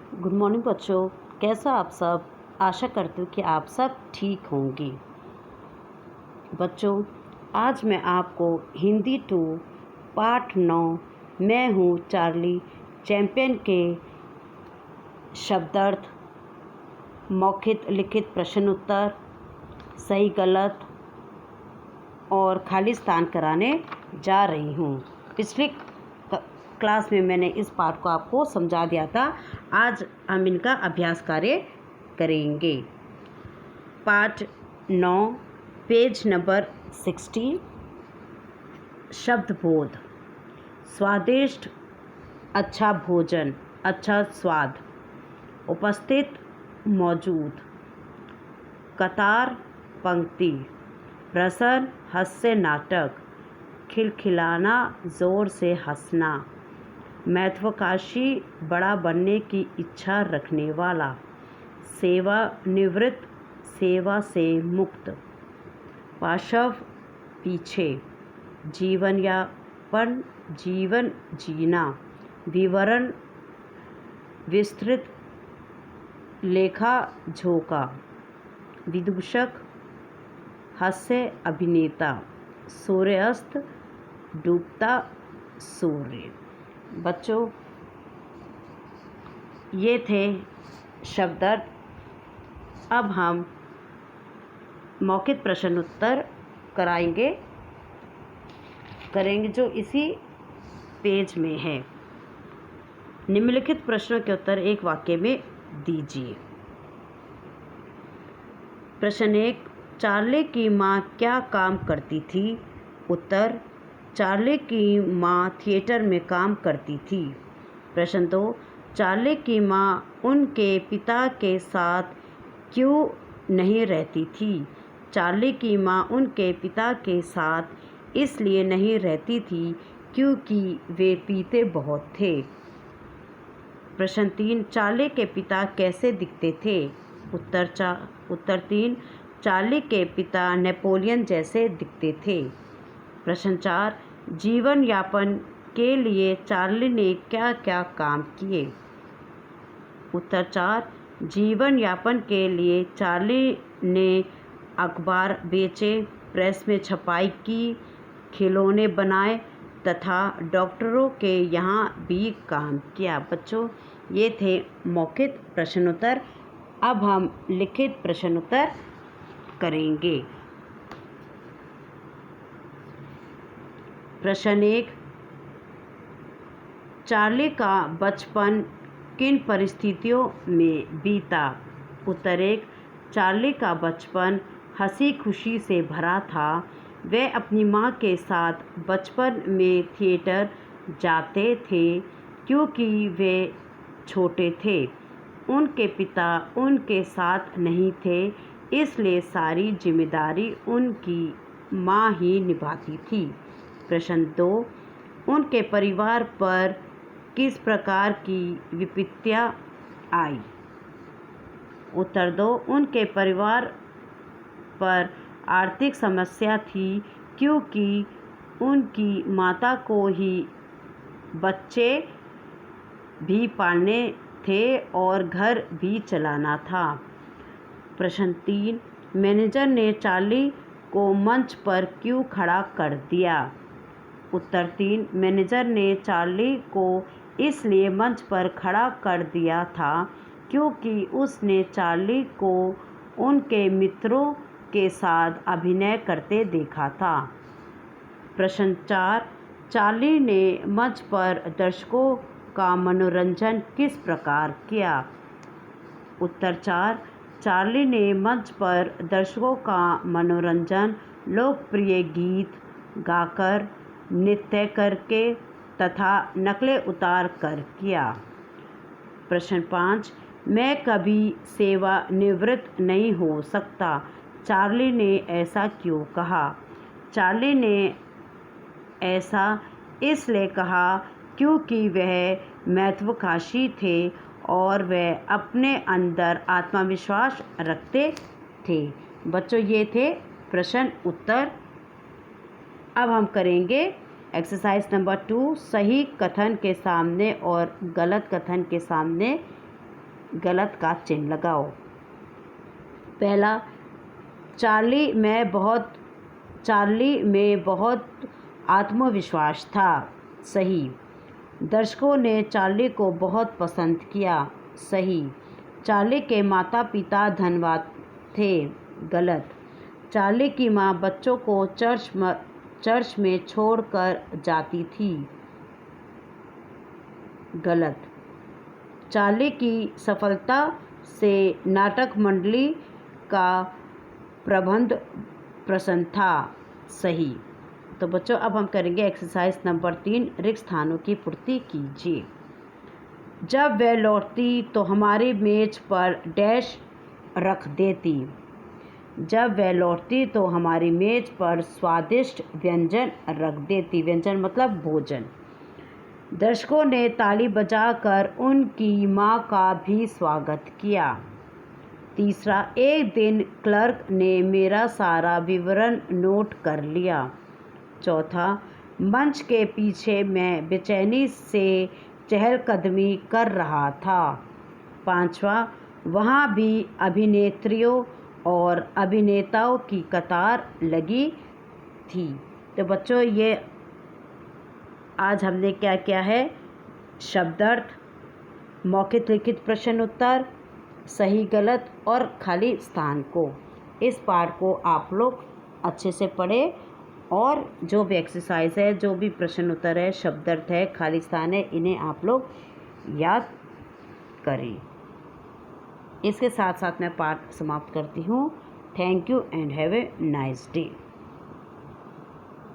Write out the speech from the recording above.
Good morning बच्चों। कैसा आप सब? आशा करती हूँ कि आप सब ठीक होंगे। बच्चों, आज मैं आपको हिंदी 2 पाठ 9 मैं हूँ चार्ली चैंपियन के शब्दार्थ, मौखिक लिखित प्रश्न उत्तर, सही गलत और खाली स्थान कराने जा रही हूँ। पिछली क्लास में मैंने इस पाठ को आपको समझा दिया था। आज हम इनका अभ्यास कार्य करेंगे। पाठ 9 पेज नंबर 60। शब्दबोध। स्वादिष्ट, अच्छा भोजन, अच्छा स्वाद, उपस्थित, मौजूद, कतार, पंक्ति, प्रसन्न, हास्य नाटक, खिलखिलाना, ज़ोर से हंसना, महत्वाकांक्षी, बड़ा बनने की इच्छा रखने वाला, सेवानिवृत्त, सेवा से मुक्त, पाशव, पीछे, जीवन यापन, जीवन जीना, विवरण, विस्तृत, लेखा झोंका, विदूषक, हास्य अभिनेता, सूर्यास्त, डूबता सूर्य। बच्चों, ये थे शब्दार्थ। अब हम मौखिक प्रश्न उत्तर करेंगे जो इसी पेज में है। निम्नलिखित प्रश्नों के उत्तर एक वाक्य में दीजिए। प्रश्न 1, चार्ली की माँ क्या काम करती थी? उत्तर, चार्ली की माँ थिएटर में काम करती थी। प्रश्न 2, चार्ली की माँ उनके पिता के साथ क्यों नहीं रहती थी? चार्ली की माँ उनके पिता के साथ इसलिए नहीं रहती थी क्योंकि वे पीते बहुत थे। प्रश्न 3, चार्ली के पिता कैसे दिखते थे? उत्तर 3, चार्ली के पिता नेपोलियन जैसे दिखते थे। प्रश्न 4, जीवन यापन के लिए चार्ली ने क्या क्या काम किए? उत्तर 4, जीवन यापन के लिए चार्ली ने अखबार बेचे, प्रेस में छपाई की, खिलौने बनाए तथा डॉक्टरों के यहाँ भी काम किया। बच्चों, ये थे मौखिक प्रश्नोत्तर। अब हम लिखित प्रश्नोत्तर करेंगे। प्रश्न 1, चार्ली का बचपन किन परिस्थितियों में बीता? उत्तर 1, चार्ली का बचपन हंसी खुशी से भरा था। वे अपनी माँ के साथ बचपन में थिएटर जाते थे क्योंकि वे छोटे थे। उनके पिता उनके साथ नहीं थे, इसलिए सारी जिम्मेदारी उनकी माँ ही निभाती थी। प्रश्न 2, उनके परिवार पर किस प्रकार की विपत्तियाँ आई? उत्तर 2, उनके परिवार पर आर्थिक समस्या थी क्योंकि उनकी माता को ही बच्चे भी पालने थे और घर भी चलाना था। प्रश्न 3, मैनेजर ने चार्ली को मंच पर क्यों खड़ा कर दिया? उत्तर 3, मैनेजर ने चार्ली को इसलिए मंच पर खड़ा कर दिया था क्योंकि उसने चार्ली को उनके मित्रों के साथ अभिनय करते देखा था। प्रश्न 4, चार्ली ने मंच पर दर्शकों का मनोरंजन किस प्रकार किया? उत्तर 4, चार्ली ने मंच पर दर्शकों का मनोरंजन लोकप्रिय गीत गाकर, नृत्य करके तथा नकलें उतार कर किया। प्रश्न 5, मैं कभी सेवानिवृत्त नहीं हो सकता। चार्ली ने ऐसा क्यों कहा? चार्ली ने ऐसा इसलिए कहा क्योंकि वह महत्वाकांक्षी थे और वह अपने अंदर आत्मविश्वास रखते थे। बच्चों, ये थे प्रश्न उत्तर। अब हम करेंगे एक्सरसाइज नंबर 2, सही कथन के सामने और गलत कथन के सामने गलत का चिन्ह लगाओ। पहला, चार्ली में बहुत आत्मविश्वास था। सही। दर्शकों ने चार्ली को बहुत पसंद किया। सही। चार्ली के माता पिता धनवान थे। गलत। चार्ली की माँ बच्चों को चर्च में छोड़कर जाती थी। गलत। चार्ली की सफलता से नाटक मंडली का प्रबंध प्रसन्न था। सही। तो बच्चों, अब हम करेंगे एक्सरसाइज नंबर 3, रिक्त स्थानों की पूर्ति कीजिए। जब वह लौटती तो हमारी मेज पर डैश रख देती। जब वह लौटती तो हमारी मेज पर स्वादिष्ट व्यंजन रख देती। व्यंजन मतलब भोजन। दर्शकों ने ताली बजाकर उनकी माँ का भी स्वागत किया। तीसरा, एक दिन क्लर्क ने मेरा सारा विवरण नोट कर लिया। चौथा, मंच के पीछे मैं बेचैनी से चहलकदमी कर रहा था। पांचवा, वहाँ भी अभिनेत्रियों और अभिनेताओं की कतार लगी थी। तो बच्चों, ये आज हमने क्या किया है? शब्दार्थ, मौखिक लिखित प्रश्न उत्तर, सही गलत और खाली स्थान को। इस पाठ को आप लोग अच्छे से पढ़ें और जो भी एक्सरसाइज है, जो भी प्रश्न उत्तर है, शब्दार्थ है, खाली स्थान है, इन्हें आप लोग याद करें। इसके साथ साथ मैं पाठ समाप्त करती हूँ। Thank you and have a nice day.